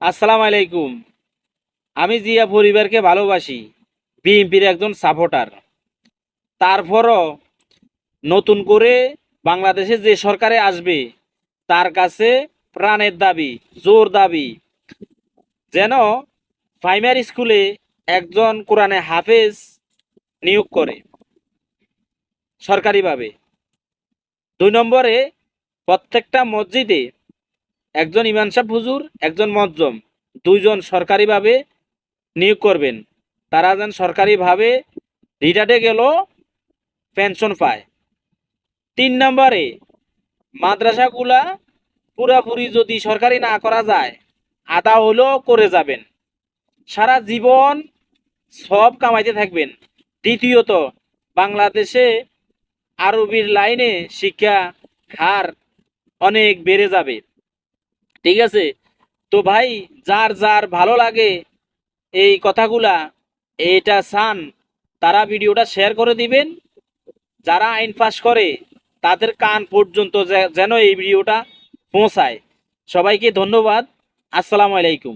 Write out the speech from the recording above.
আসসালামু আলাইকুম। আমি জিয়া পরিবারকে ভালোবাসি, বিএনপির একজন সাপোর্টার। তারপরও নতুন করে বাংলাদেশে যে সরকারে আসবে তার কাছে প্রাণের দাবি, জোর দাবি, যেন প্রাইমারি স্কুলে একজন কোরআনে হাফেজ নিয়োগ করে সরকারিভাবে। 2 নম্বরে, প্রত্যেকটা মসজিদে একজন ইমাম সাহেব হুজুর, একজন মজ্জম, 2জন সরকারিভাবে নিয়োগ করবেন। তারা যেন সরকারিভাবে রিটায়ার্ডে গেল পেনশন পায়। 3 নম্বরে, মাদ্রাসাগুলা পুরাপুরি যদি সরকারি না করা যায়, আধা হলেও করে যাবেন, সারা জীবন সব কামাইতে থাকবেন। দ্বিতীয়ত, বাংলাদেশে আরবির লাইনে শিক্ষা হার অনেক বেড়ে যাবে। ঠিক আছে? তো ভাই, যার যার ভালো লাগে এই কথাগুলা, এটা চান, তারা ভিডিওটা শেয়ার করে দিবেন। যারা আইন পাশ করে তাদের কান পর্যন্ত যেন এই ভিডিওটা পৌঁছায়। সবাইকে ধন্যবাদ। আসসালামু আলাইকুম।